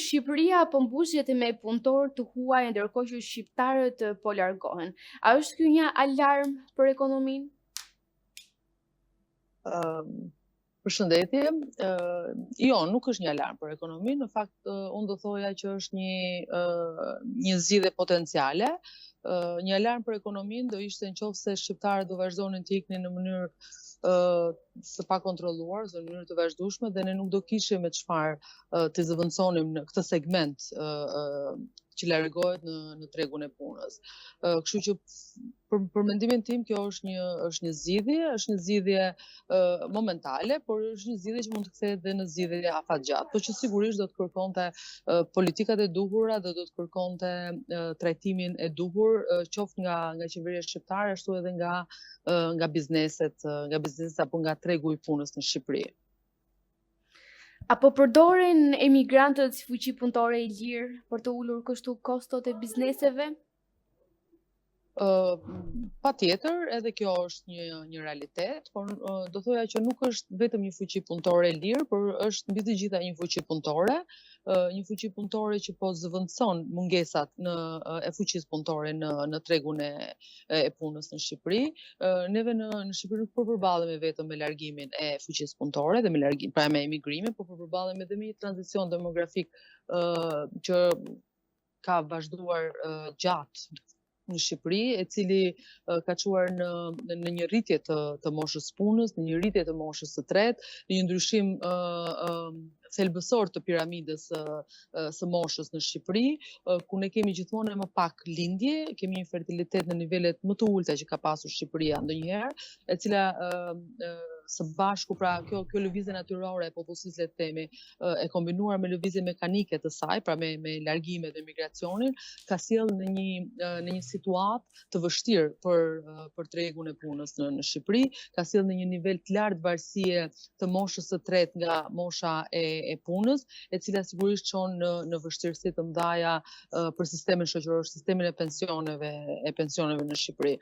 Shqipëria po mbush jetë me punëtor të huaj ndërkohë që shqiptarët po largohen. A është ky një alarm për ekonominë? Përshëndetje. Jo, nuk është një alarm për ekonominë. Në fakt, unë do thoja që është një zgjidhje potenciale. Një alarm për ekonominë do ishte nëse shqiptarët do vazhdonin të iknin në mënyrë të pakontrolluar, në mënyrë të vazhdueshme, dhe ne nuk do kishim me çfarë të zëvendësonim në këtë segment që largohet në tregun e punës. Kështu që për mendimin tim kjo është një zgjidhje momentale, por është një zgjidhje që mund të kthehet dhe në zgjidhje afatgjatë, por që sigurisht do të kërkonte politikat e duhura dhe do të kërkonte trajtimin e duhur, qoftë nga qeveria shqiptare ashtu edhe nga bizneset apo nga tregu i punës në Shqipëri. Apo përdoren emigrantët si fuqi punëtore e lirë për të ulur kështu kostot e bizneseve? Patjetër, edhe kjo është një realitet, por do thoja që nuk është vetëm një fuqi punëtore e lirë, por është mbi të gjitha një fuqi punëtore që po zëvendëson mungesat e fuqisë punëtore në tregun e punës në Shqipëri. Neve në Shqipëri nuk po përballemi vetëm me largimin e fuqisë punëtore dhe me emigrimin, por po përballemi edhe me një tranzicion demografik që ka vazhduar gjatë në Shqipëri, e cili ka çuar në një rritje të moshës punës, në një rritje të moshës së tretë, në një ndryshim thelbësor të piramidës së moshës në Shqipëri, ku ne kemi gjithmonë më pak lindje, kemi një fertilitet në nivelet më të ulta që ka pasur Shqipëria ndonjëherë, e cila së bashku, pra kjo lëvizje natyrore e popullsisë, le të themi, e kombinuar me lëvizje mekanike të saj, pra me largimet dhe migracionin, ka sjellë në një situatë të vështirë për tregun e punës në Shqipëri, ka sjellë në një nivel të lartë varësie të moshës së tretë nga mosha e punës, e cila sigurisht çon në vështirësi të mëdha për sistemin shoqëror, sistemin e pensioneve në Shqipëri.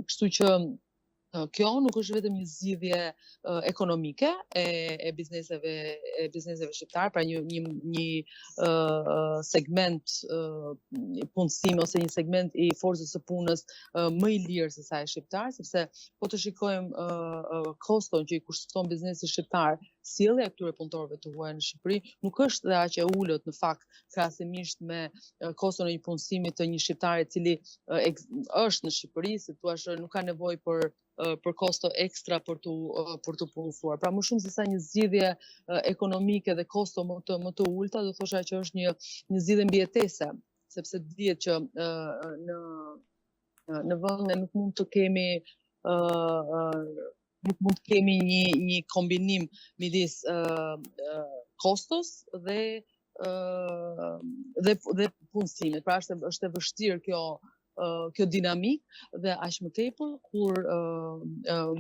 Kështu që kjo nuk është vetëm një zgjidhje ekonomike e bizneseve shqiptare, pra një segment punësimi ose një segment i forcës së punës më i lirë se sa e shqiptar, sepse po të shikojmë koston që i kushton biznesi shqiptar, sjellja e këtyre punëtorëve të huaj në Shqipëri nuk është dhe aq e ulët në fakt krahasimisht me koston e një punësimi të një shqiptari i cili është në Shqipëri, si thua, nuk ka nevojë për kosto ekstra për të punësuar. Pra më shumë se sa një zgjidhje ekonomike dhe kosto më të ulta, do thosha që është një zgjidhje mbijetese, sepse dihet që në vende nuk mund të kemi një kombinim midis kostos dhe punësimit. Pra është e vështirë kjo dinamik dhe aq më tepër kur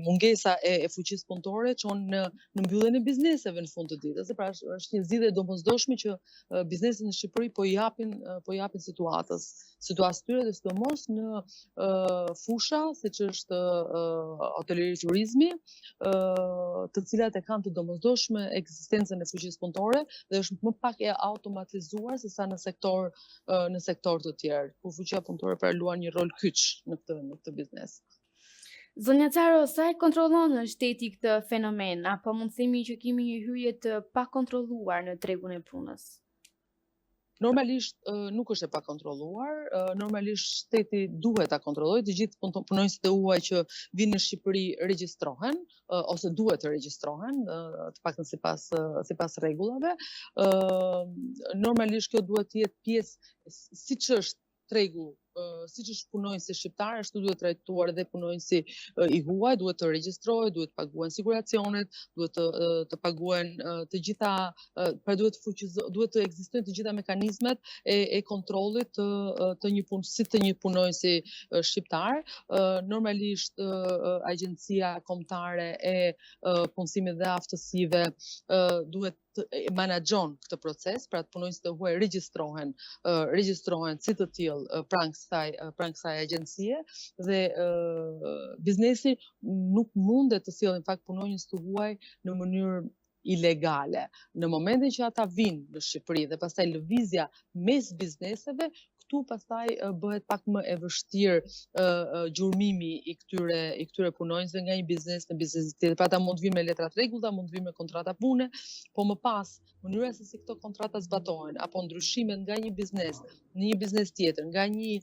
mungesa e fuqisë punëtore çon në mbylljen e bizneseve në fund të ditës. Pra është një zgjidhje domosdoshme që bizneset në Shqipëri po i japin situatës tyre, dhe sidomos në fusha siç është hotelëri, turizmi, të cilat e kanë të domosdoshme ekzistencën e fuqisë punëtore dhe është më pak e automatizuar se sa në sektor të tjerë, ku fuqia punëtore luan një rol kyç në këtë biznes. Zonja Caro, sa e kontrollon shteti këtë fenomen, apo mund të themi që kemi një hyrje të pakontrolluar në tregun e punës? Normalisht nuk është e pakontrolluar, normalisht shteti duhet ta kontrollojë, të gjithë punonjësit e huaj që vinë në Shqipëri regjistrohen, ose duhet të regjistrohen, të paktën sipas rregullave. Normalisht kjo duhet të jetë pjesë, siç është tregu, siç është punonjësi shqiptar, ashtu duhet trajtuar edhe punonjësi i huaj, duhet të regjistrohet, duhet të paguhen siguracionet, duhet të paguhen të gjitha, pra duhet të ekzistojnë të gjitha mekanizmet e kontrollit të një punonjësi shqiptar. Normalisht Agjencia Kombëtare e Punësimit dhe Aftësive duhet menaxhon këtë proces, pra të punonjësit e huaj regjistrohen si të tillë pranë kësaj agjencie, dhe biznesi nuk mundet të sjellë në fakt punonjës të huaj në mënyrë ilegale. Në momentin që ata vinë në Shqipëri dhe pastaj lëvizja mes bizneseve, këtu pastaj bëhet pak më e vështirë gjurmimi i këtyre punonjësve nga një biznes në biznes tjetër. Pra ata mund të vinë me letra rregulla, mund të vinë me kontrata pune, po më pas mënyra se si këto kontrata zbatohen apo ndryshimet nga një biznes në një biznes tjetër, nga një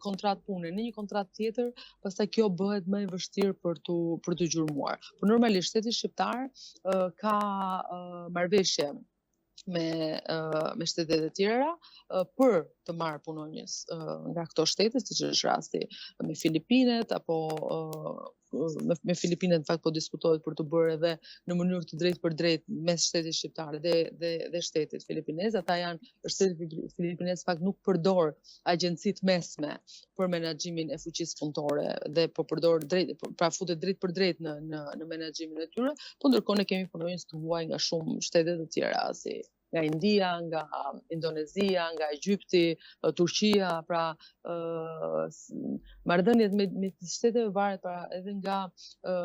kontratë pune në një kontratë tjetër, pastaj kjo bëhet më e vështirë për të gjurmuar. Por normalisht shteti shqiptar ka marrëveshje me shtetet e tjera për të marrë punonjës nga këto shtete, siç është rasti me Filipinet apo me Filipinet në fakt po diskutohet për të bërë edhe në mënyrë të drejtë për drejtë mes shtetit shqiptar dhe shtetit filipinez. Ata shteti filipinez fakt nuk përdor agjencitë mesme për menaxhimin e fuqisë punëtore dhe po përdor drejt, pra futet drejt për drejt në menaxhimin e tyre, po ndërkohë ne kemi punonjës të huaj nga shumë shtete të tjera si nga India, nga Indonezia, nga Egypti, Turqia, pra marrëdhëniet me shtetet varet pra edhe nga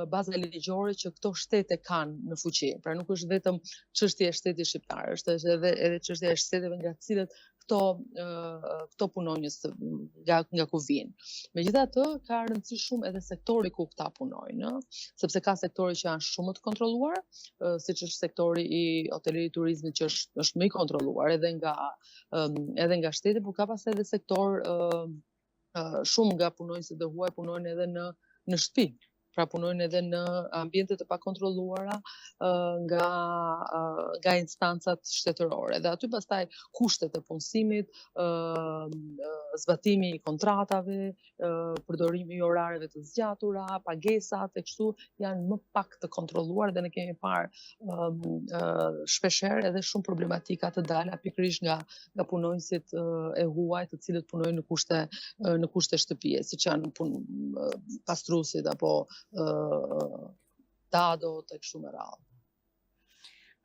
baza ligjore që këto shtete kanë në fuqi. Pra nuk është vetëm çështja e shtetit shqiptar, është edhe çështja e shteteve nga të cilët këto punonjës nga ku vinë. Megjithatë, ka rëndësi shumë edhe sektori ku këta punojnë, sepse ka sektori që janë shumë të kontrolluar, siç është sektori i hotelerit turizmit që është më i kontrolluar edhe nga shteti, por ka pastaj edhe sektor shumë nga punonjësit e huaj punojnë edhe në shtëpi. Pra punojnë edhe në ambiente të pakontrolluara nga instancat shtetërore. Dhe aty pastaj kushtet e punësimit, zbatimi i kontratave, përdorimi i orareve të zgjatura, pagesat e kështu janë më pak të kontrolluar dhe ne kemi parë shpeshherë edhe shumë problematika të dala pikërisht nga punonjësit e huaj të cilët punojnë në kushte shtëpie, siç janë pastruesit apo dado të kështu me radhë.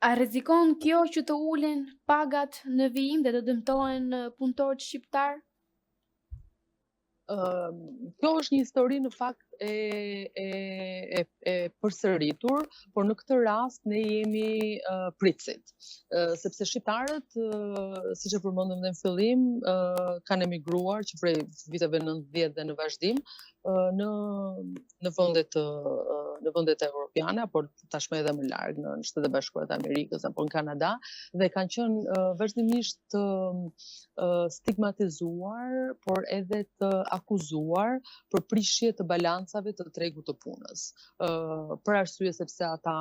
A rrezikon kjo që të ulen pagat në vijim dhe të dëmtohen punëtorët shqiptar? Kjo është një histori në fakt e përsëritur, por në këtë rast ne jemi pritësit. Sepse shqiptarët, siç e përmendëm në fillim, kanë emigruar që prej viteve 90 dhe në vazhdim në vendet evropiane, por tashmë edhe më larg në Shtetet e Bashkuara të Amerikës apo në Kanada, dhe kanë qenë vazhdimisht stigmatizuar, por edhe të akuzuar për prishje të balancave të tregut të punës. Për arsye sepse ata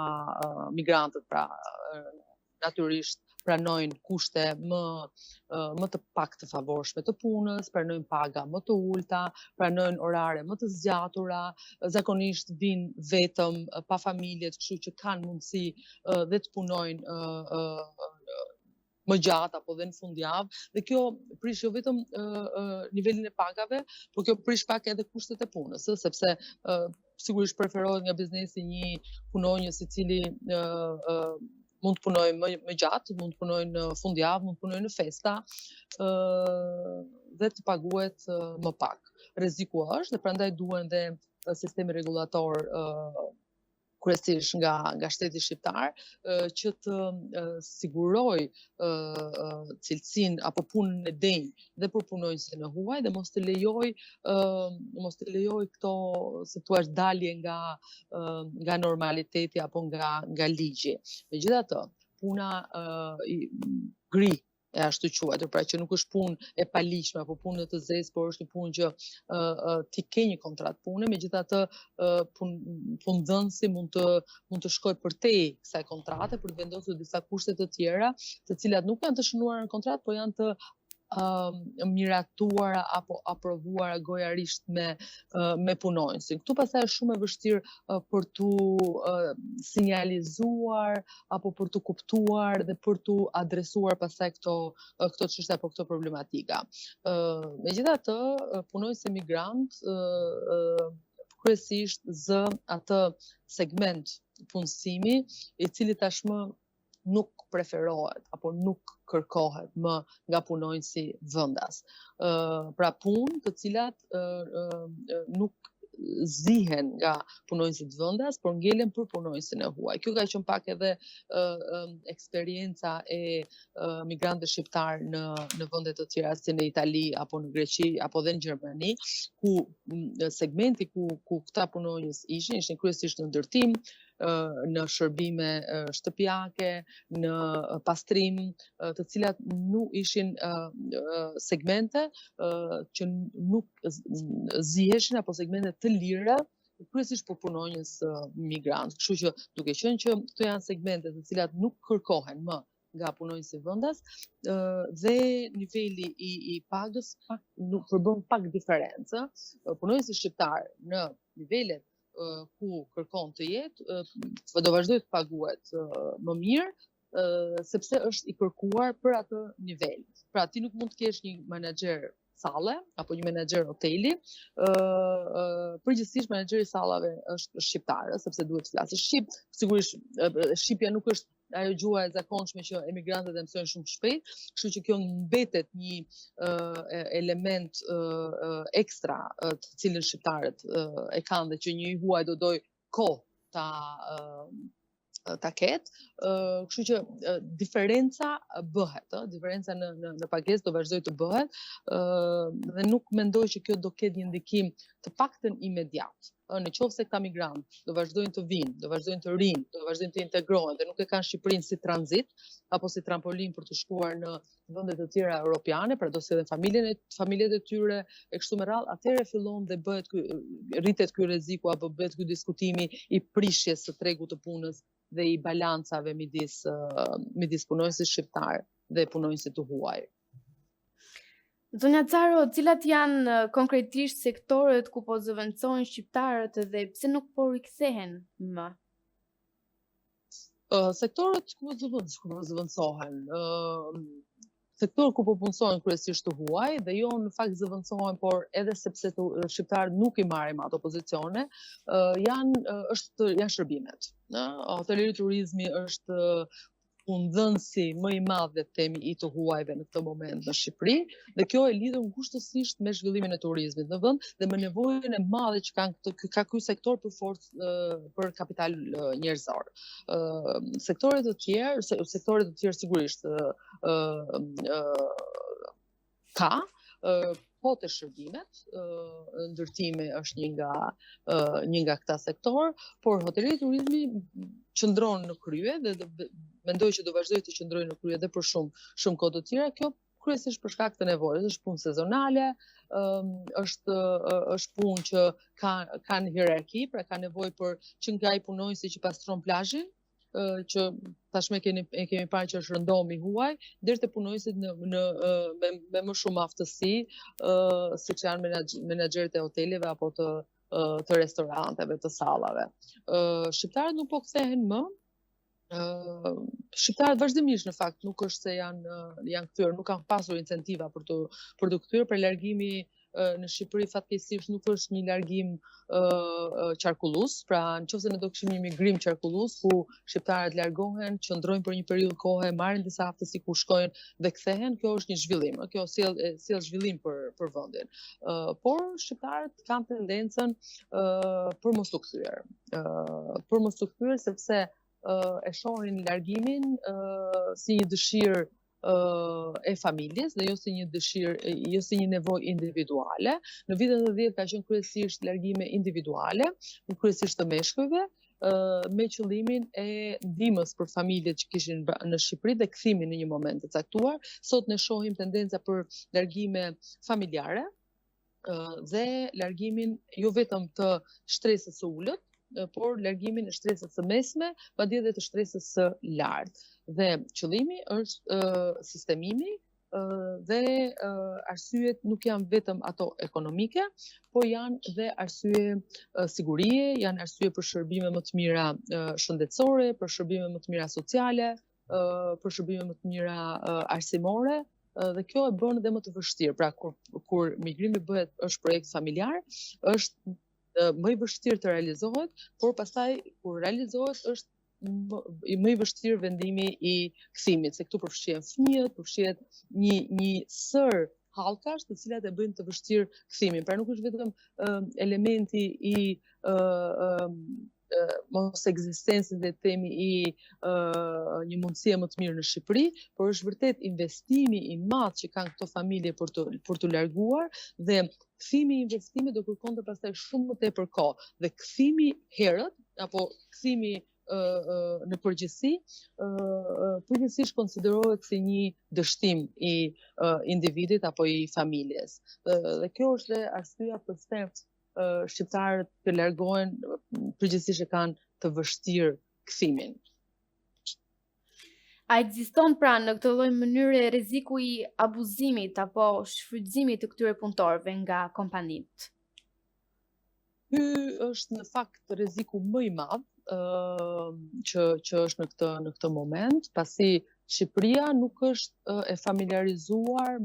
migrantët pra natyrisht pranojnë kushte më të pak të favorshme të punës, pranojnë paga më të ulta, pranojnë orare më të zgjatura, zakonisht vinë vetëm pa familjet, kështu që kanë mundësi dhe të punojnë më gjatë apo dhe në fundjavë, dhe kjo prish jo vetëm nivelin e pagave, por kjo prish pak edhe kushtet e punës, sepse sigurisht preferohet nga biznesi një punonjës i cili mund të punojë më gjatë, mund të punojë në fundjavë, mund të punojë në festa dhe të paguhet më pak. Rreziku është dhe prandaj duhen dhe sistemi rregullator kryesisht nga shteti shqiptar që të siguroj cilësinë apo punën e denjë dhe për punonjësit e huaj dhe mos të lejoj këto si thua dalje nga normaliteti apo nga ligji. Megjithatë, puna gri e ashtu quajtur, pra që nuk është punë e paligjshme apo punë të zezë, por është një punë që ti ke një kontratë pune, megjithatë punëdhënësi mund të shkojë përtej kësaj kontrate për të vendosur disa kushte të tjera, të cilat nuk janë të shënuara në kontratë, por janë të miratuara apo aprovuara gojarisht me punonjësin. Këtu pastaj është shumë e vështirë për tu sinjalizuar apo për tu kuptuar dhe për tu adresuar pastaj këto çështje apo këto problematika. Megjithatë, punonjësi migrant kryesisht zë atë segment punësimi i cili tashmë nuk preferohet apo nuk kërkohet më nga punonjësi vendas. Pra punë të cilat nuk zihen nga punonjësit vendas, por ngelen për punonjësin e huaj. Kjo ka qenë pak edhe eksperienca e migrantëve shqiptar në vende të tjera si në Itali apo në Greqi apo dhe në Gjermani, ku segmenti ku këta punonjës ishin kryesisht në ndërtim, në shërbime shtëpiake, në pastrim, të cilat nuk ishin segmente që nuk ziheshin apo segmente të lira kryesisht për punonjës migrant. Kështu që duke qenë që këto janë segmente të cilat nuk kërkohen më nga punonjësi vendas dhe niveli i pagës nuk përbën pak diferencë. Punonjësi shqiptar në nivelet ku kërkon të jetë, do vazhdoj të paguhet më mirë, sepse është i kërkuar për atë nivel. Pra ti nuk mund të kesh një menaxher salle apo një menaxher hoteli, përgjithsisht menaxheri sallave është shqiptar, sepse duhet të flasë shqip. Sigurisht shqipja nuk është ajo gjuha e zakonshme që emigrantët e mësojnë shumë shpejt, kështu që kjo mbetet një element ekstra të cilën shqiptarët e kanë dhe që një huaj do doj kohë ta ketë, kështu që diferenca bëhet, diferenca në pagesë do vazhdoj të bëhet dhe nuk mendoj që kjo do ketë një ndikim të paktën imediat. Në qoftë se këta migrantë do vazhdojnë të vinë, do vazhdojnë të rinë, do vazhdojnë të integrohen dhe nuk e kanë Shqipërinë si tranzit apo si trampolin për të shkuar në vende të tjera europiane, pra do si edhe familjet e tyre e kështu me radhë, atëherë fillon dhe rritet ky rreziku apo bëhet ky diskutimi i prishjes së tregut të punës dhe i balancave midis punonjësit shqiptar dhe punonjësit të huaj. Zonja Caro, cilat janë konkretisht sektorët ku po zëvendësohen shqiptarët dhe pse nuk po rikthehen më? Sektorët ku po zëvendësohen, sektorët ku po punësojnë kryesisht të huaj dhe jo në fakt zëvendësohen, por edhe sepse shqiptarët nuk i marrin ato pozicione, janë shërbimet. Hoteleri, turizmi është fundhënësi më i madh themi i të huajve në këtë moment në Shqipëri, dhe kjo e lidhur ngushtësisht me zhvillimin e turizmit në vend dhe me nevojën e madhe që ka ky sektor për forcë për kapital njerëzor. Sektoret të tjerë sigurisht ka, po të shërbimet, ndërtimi është një nga këta sektor, por hoteliri turizmi qëndron në krye dhe mendoj që do vazhdoj të qëndrojë në krye dhe për shumë kohë të tjera. Kjo kryesisht për shkak të nevojës, është punë sezonale, është punë që kanë hierarki, pra ka nevojë për që nga i punonjësi që pastron plazhin, që tashmë kemi parë që është rëndomi huaj, deri te punonjësit me më shumë aftësi, siç janë menaxherët e hoteleve apo të restoranteve, të sallave. Shqiptarët nuk po kthehen më. Shqiptarët vazhdimisht në fakt nuk është se janë kthyer, nuk kanë pasur incentiva për të kthyer, për largimi në Shqipëri fatkeqësisht nuk është një largim qarkullus, pra nëse ne do kishim një migrim qarkullus ku shqiptarët largohen, qëndrojnë për një periudhë kohe, marrin disa aftësi ku shkojnë dhe kthehen, kjo është një zhvillim, kjo sjell zhvillim për vendin. Por shqiptarët kanë tendencën për mos u kthyer. Për mos u kthyer sepse e shohin largimin si një dëshirë e familjes dhe jo si një nevojë individuale. Në vitet e 10 ka qenë kryesisht largime individuale, kryesisht të meshkujve, me qëllimin e ndihmës për familjet që kishin në Shqipëri dhe kthimin në një moment të caktuar. Sot ne shohim tendenca për largime familjare dhe largimin jo vetëm të shtresës së ulët, por largimin e shtresës së mesme, madje edhe të shtresës së lartë. Dhe qëllimi është sistemimi dhe arsyet nuk janë vetëm ato ekonomike, por janë dhe arsye sigurie, janë arsye për shërbime më të mira shëndetësore, për shërbime më të mira sociale, për shërbime më të mira arsimore, dhe kjo e bën edhe më të vështirë. Pra kur migrimi është projekt familjar, është më i vështirë të realizohet, por pastaj kur realizohet është më i vështirë vendimi i kthimit, se këtu përfshihen fëmijët, përfshihet një sër hallkash të cilat e bëjnë të vështirë kthimin. Pra nuk është vetëm elementi i mos ekzistencës dhe themi i një mundësie më të mirë në Shqipëri, por është vërtet investimi i madh që kanë këto familje për të larguar dhe kthimi i investimit do kërkonte pastaj shumë më tepër kohë dhe kthimi herët apo kthimi në përgjithësi, përgjithsisht konsiderohet si një dështim i individit apo i familjes. Dhe kjo është dhe arsyeja pse shqiptarët që largohen përgjithsisht e kanë të vështirë kthimin. A ekziston pra në këtë lloj mënyre rreziku i abuzimit apo shfrytëzimit të këtyre punëtorëve nga kompanitë? Ky është në fakt rreziku më i madh që është në këtë moment, pasi Shqipëria nuk është e familiarizuar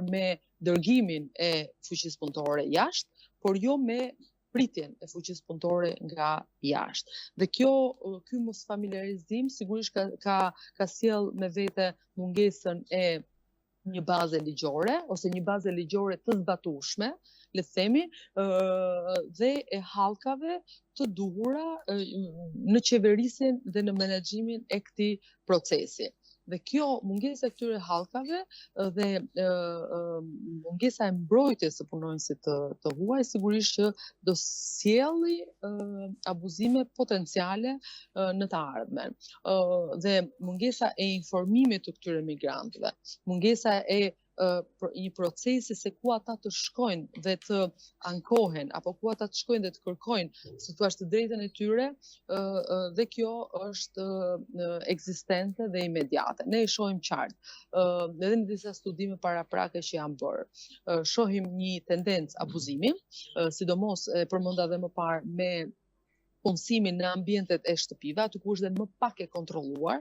me dërgimin e fuqisë punëtore jashtë, por jo me pritjen e fuqisë punëtore nga jashtë. Dhe ky mos familiarizim sigurisht ka sjell me vete mungesën e një baze ligjore ose një baze ligjore të zbatueshme, le të themi, dhe e hallkave të duhura në qeverisjen dhe në menaxhimin e këtij procesi. Dhe mungesa e këtyre hallkave dhe mungesa e mbrojtjes së punonjësit të huaj sigurisht që do sjelli abuzime potenciale në të ardhmen. Dhe mungesa e informimit të këtyre migrantëve, mungesa e një procesi se ku ata të shkojnë dhe të ankohen, apo ku ata të shkojnë dhe të kërkojnë si thua të drejtën e tyre, dhe kjo është ekzistente dhe imediate. Ne e shohim qartë, edhe në disa studime paraprake që janë bërë. Shohim një tendencë abuzimi, sidomos e përmenda dhe më parë me punësimin në ambientet e shtëpive, aty ku është dhe më pak e kontrolluar,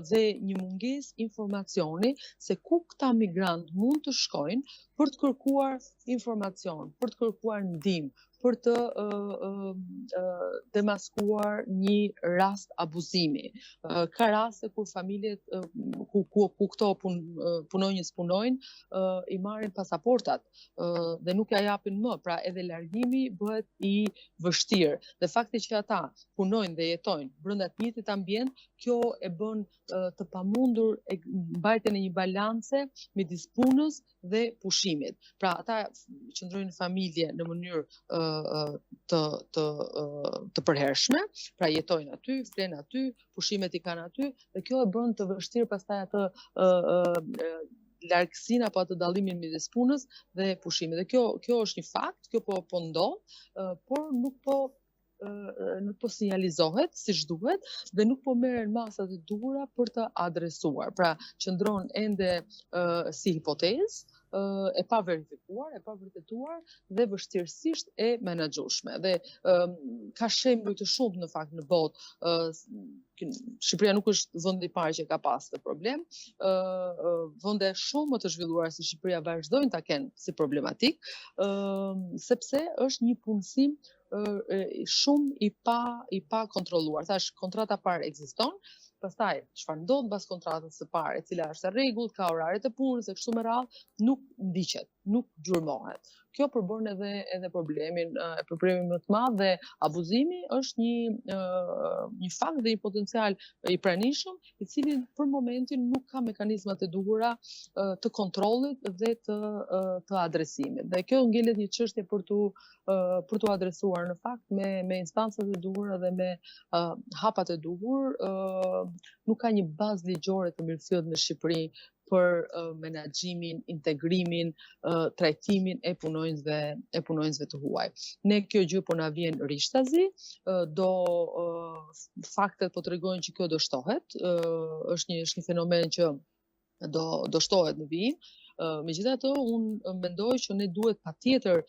dhe një mungesë informacioni se ku këta migrant mund të shkojnë për të kërkuar informacion, për të kërkuar ndihmë, për të demaskuar një rast abuzimi. Ka raste kur familjet ku këto punonjës punojnë, i marrin pasaportat dhe nuk ja japin më, pra edhe largimi bëhet i vështirë. Dhe fakti që ata punojnë dhe jetojnë brenda të njëjtit ambient, kjo e bën të pamundur mbajtjen e një balance midis punës dhe pushimit. Pra ata qëndrojnë në familje në mënyrë të përhershme, pra jetojnë aty, flenë aty, pushimet i kanë aty, dhe kjo e bën të vështirë pastaj atë largësinë apo atë dallimin midis punës dhe pushimit. Dhe kjo është një fakt, kjo po ndodh, por nuk po sinjalizohet siç duhet dhe nuk po merren masat e duhura për të adresuar. Pra qëndron ende si hipotezë, e pa verifikuar, e pa vërtetuar dhe vështirësisht e menaxhueshme. Dhe ka shembuj të shumë në fakt në botë. Shqipëria nuk është vendi i parë që ka pas këtë problem. Vende shumë më të zhvilluara se Shqipëria vazhdojnë ta kenë si problematik, sepse është një punësim shumë i pa kontrolluar. Thash, kontrata parë ekziston, pastaj çfarë ndodh pas kontratës së parë, e cila është e rregullt, ka oraret e punës e kështu me radhë, nuk ndiqet, nuk gjurmohet. Kjo përbën edhe problemin më të madh dhe abuzimi është një fakt dhe një potencial i pranishëm, i cili për momentin nuk ka mekanizmat e duhura të kontrollit dhe të adresimit. Dhe kjo ngelet një çështje për tu adresuar në fakt me instancat e duhura dhe me hapat e duhur. Nuk ka një bazë ligjore të mirëfillt në Shqipëri për menaxhimin, integrimin, trajtimin e punonjësve të huaj. Ne kjo gjë po na vjen rishtazi, faktet po tregojnë që kjo do shtohet, është një fenomen që do shtohet në vijim. Megjithatë, unë mendoj që ne duhet patjetër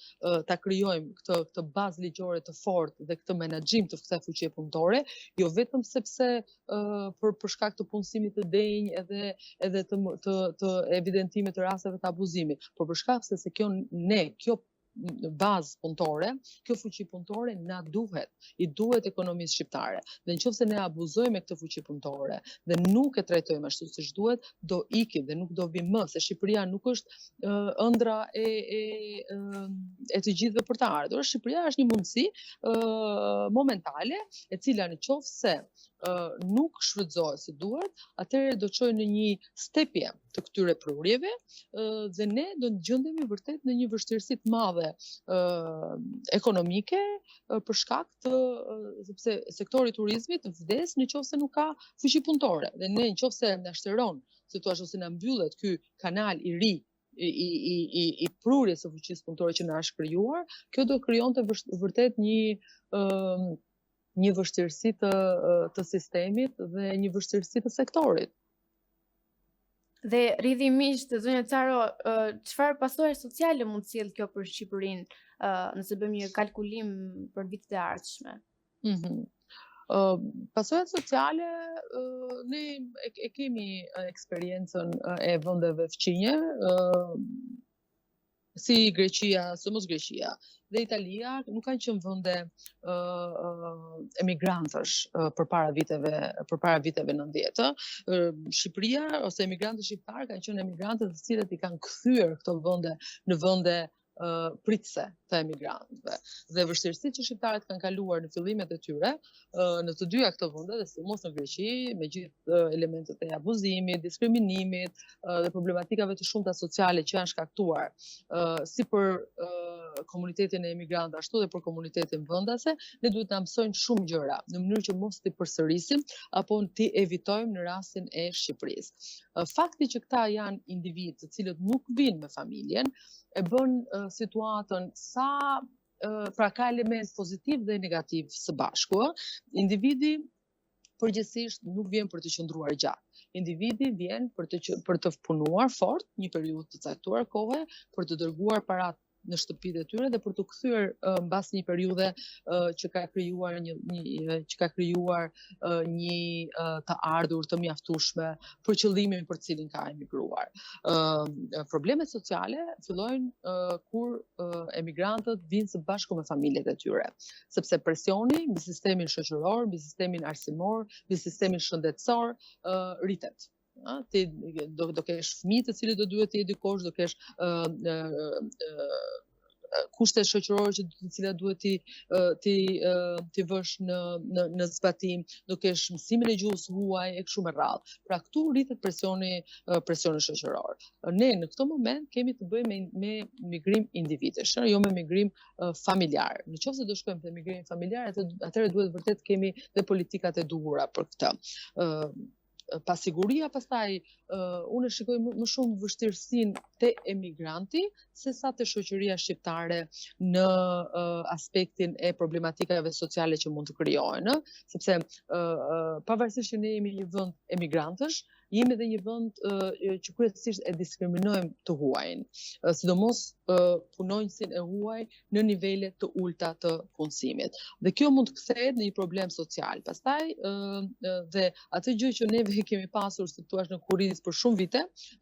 ta krijojmë këtë bazë ligjore të fortë dhe këtë menaxhim të kësaj fuqie punëtore, jo vetëm sepse për shkak të punësimit të denjë edhe të evidentimit të rasteve të abuzimit, por për shkak se kjo bazë punëtore, kjo fuqi punëtore na duhet, i duhet ekonomisë shqiptare. Dhe nëse ne abuzojmë këtë fuqi punëtore dhe nuk e trajtojmë ashtu siç duhet, do ikim dhe nuk do vim më, se Shqipëria nuk është ëndra e të gjithëve për të ardhur. Shqipëria është një mundësi momentale, e cila nëse nuk shfrytëzohet si duhet, atëherë do të çojë në një stepje të këtyre prurjeve dhe ne do të gjendemi vërtet në një vështirësi të madhe ekonomike për shkak të sepse sektori i turizmit vdes nëse nuk ka fuqi punëtore. Dhe ne nëse na shtëron situatë ose na mbyllet ky kanal i ri i prurjes së fuqisë punëtore që na është krijuar, kjo do krijonte vërtet një vështirësi të sistemit dhe një vështirësi të sektorit. Dhe rrjedhimisht, zonja Caro, çfarë pasojë sociale mund të sjellë kjo për Shqipërinë, nëse bëjmë një kalkulim për vitet e ardhshme? Pasojat sociale, ne e kemi eksperiencën e vendeve fqinje, si Greqia, së mos Greqia dhe Italia, nuk kanë qenë vende emigrantësh përpara viteve 90. Shqipëria ose emigrantët shqiptarë kanë qenë emigrantët të cilët i kanë kthyer këto vende në vende pritëse të emigrantëve. Dhe vështirësitë që shqiptarët kanë kaluar në fillimet e tyre në të dyja këto vende, dhe sidomos në Greqi, me gjithë elementet e abuzimit, diskriminimit dhe problematikave të shumta sociale që janë shkaktuar si për komunitetin e emigrantëve ashtu dhe për komunitetin vendase, ne duhet ta mësojnë shumë gjëra në mënyrë që mos t'i përsërisim apo t'i evitojmë në rastin e Shqipërisë. Fakti që këta janë individ të cilët nuk vinë me familjen e bën situatën pra ka element pozitiv dhe negativ së bashku. Individi përgjithsisht nuk vjen për të qëndruar gjatë. Individi vjen për të punuar fort një periudhë të caktuar kohe, për të dërguar paratë në shtëpitë e tyre dhe për të kthyer mbas një periudhe që ka krijuar një të ardhur të mjaftueshme për qëllimin për cilin ka emigruar. Problemet sociale fillojnë kur emigrantët vinë së bashku me familjet e tyre, sepse presioni mbi sistemin shoqëror, mbi sistemin arsimor, mbi sistemin shëndetësor rritet. Ti do kesh fëmijë të cilët do duhet të edukosh, do kesh kushte shoqërore të cilat duhet ti vësh në zbatim, do kesh mësimin e gjuhës huaj e kështu me radhë. Pra këtu rritet presioni shoqëror. Ne në këtë moment kemi të bëjmë me migrim individesh, jo me migrim familjar. Nëse do shkojmë te migrimi familjar, atëherë duhet vërtet kemi dhe politikat e duhura për këtë. Pasiguria, pastaj unë shikoj më shumë vështirësinë te emigranti se sa te shoqëria shqiptare në aspektin e problematikave sociale që mund të krijohen, sepse pavarësisht që ne jemi një vend emigrantësh, jemi edhe një vend që kryesisht e diskriminojmë të huajin, sidomos punonjësin e huaj në nivele të ulta të punësimit. Dhe kjo mund të kthehet në një problem social. Pastaj dhe atë gjë që neve kemi pasur si thua në kurriz për shumë vite,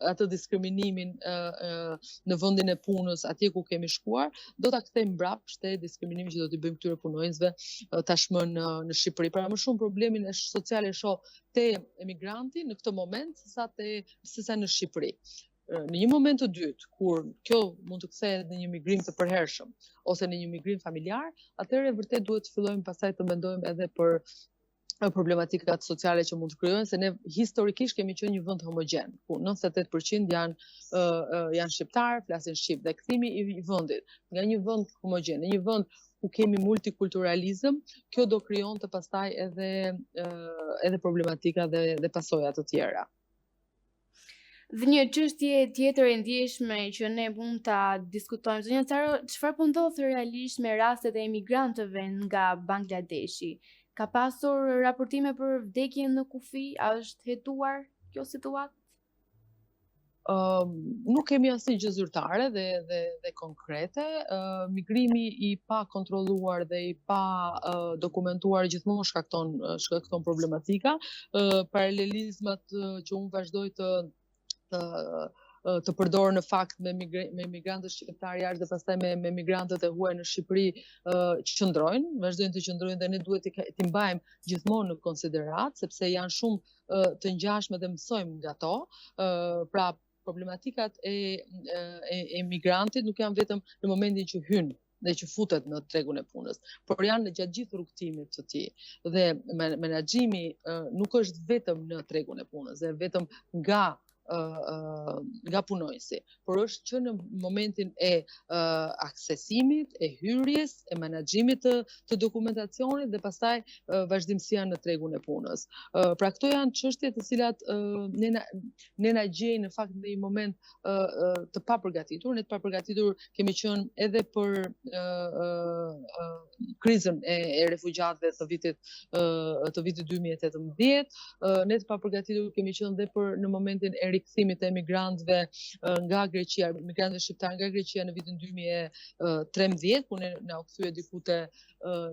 atë diskriminimin në vendin e punës, atje ku kemi shkuar, do ta kthejmë mbrapsht te diskriminimi që do t'i bëjmë këtyre punonjësve tashmë në Shqipëri. Pra më shumë problemin social e shoh te emigranti në këtë moment se sa në Shqipëri. Në një moment të dytë, kur kjo mund të kthehet në një migrim të përhershëm ose në një migrim familjar, atëherë vërtet duhet të fillojmë pastaj të mendojmë edhe për problematikat sociale që mund të krijohen, se ne historikisht kemi qenë një vend homogjen, ku 98% janë shqiptar, flasin shqip, dhe kthimi i vendit nga një vend homogjen në një vend ku kemi multikulturalizëm, kjo do krijonte pastaj edhe problematika dhe pasoja të tjera. Dhe një çështje tjetër e ndjeshme që ne mund ta diskutojmë, zonja Caro, çfarë po ndodh realisht me rastet e emigrantëve nga Bangladeshi? Ka pasur raportime për vdekjen në kufi? A është hetuar kjo situatë? Nuk kemi asnjë gjë zyrtare dhe konkrete. Migrimi i pa kontrolluar dhe i pa dokumentuar gjithmonë shkakton problematika. Paralelizmat që unë vazhdoj të të përdorë në fakt me migrantët shqiptarë jashtë dhe pastaj me migrantët e huaj në Shqipëri qëndrojnë, vazhdojnë të qëndrojnë dhe ne duhet t'i mbajmë gjithmonë në konsiderat, sepse janë shumë të ngjashme dhe mësojmë nga to. Pra problematikat e migrantit nuk janë vetëm në momentin që hynë dhe që futet në tregun e punës, por janë në gjatë gjithë rrugtimit të tij. Dhe menaxhimi nuk është vetëm në tregun e punës, dhe vetëm nga punojësi, por është që në momentin e aksesimit, e hyrjes, e menaxhimit të dokumentacionit dhe pastaj vazhdimësia në tregun e punës. Pra këto janë çështje të cilat ne na gjejnë në fakt në një moment të papërgatitur. Ne të papërgatitur kemi qenë edhe për krizën e refugjatëve të vitit 2018. Ne të papërgatitur kemi qenë edhe për në momentin e rikthimit të emigrantëve nga Greqia, emigrantëve shqiptarë nga Greqia në vitin 2013, ku ne na u kthye diku te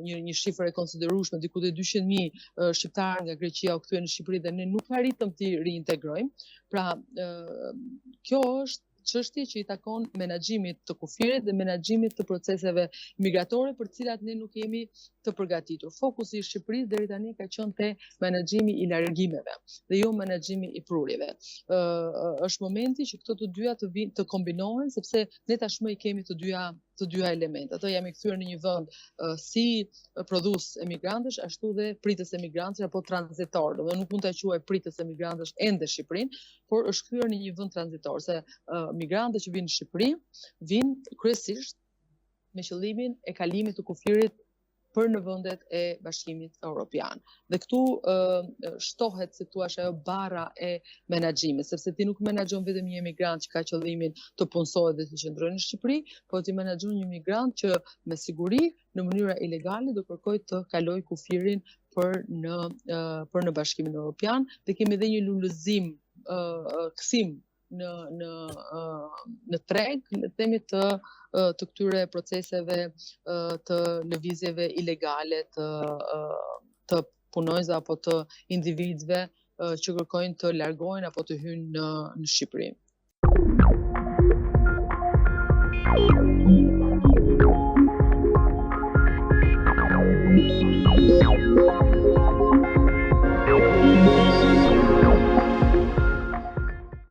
një shifër e konsiderueshme, diku te 200.000 shqiptarë nga Greqia u kthye në Shqipëri dhe ne nuk arritëm t'i riintegrojmë. Pra, kjo është çështje që i takon menaxhimit të kufirit dhe menaxhimit të proceseve migratore për të cilat ne nuk jemi të përgatitur. Fokusi i Shqipërisë deri tani ka qenë te menaxhimi i largimeve dhe jo menaxhimi i prurjeve. Është momenti që këto të dyja të kombinohen, sepse ne tashmë i kemi të dyja elementet. Ato jam i kthyer në një vend si prodhues emigrantësh, ashtu dhe pritës emigrantësh apo tranzitor. Do nuk mund ta quaj pritës emigrantësh ende Shqipërinë, por është kthyer në një vend tranzitor, se migrantët që vinë në Shqipëri vinë kryesisht me qëllimin e kalimit të kufirit për në vendet e Bashkimit Evropian. Dhe këtu shtohet, si thua, ajo barra e menaxhimit, sepse ti nuk menaxhon vetëm një emigrant që ka qëllimin të punësohet dhe të qëndrojë në Shqipëri, por ti menaxhon një emigrant që me siguri në mënyra ilegale do kërkojë të kalojë kufirin për në Bashkimin Evropian, dhe kemi edhe një lulëzim, kthim në treg, le të themi, të këtyre proceseve të lëvizjeve ilegale të punojësve apo të individëve që kërkojnë të largohen apo të hyjnë në Shqipëri.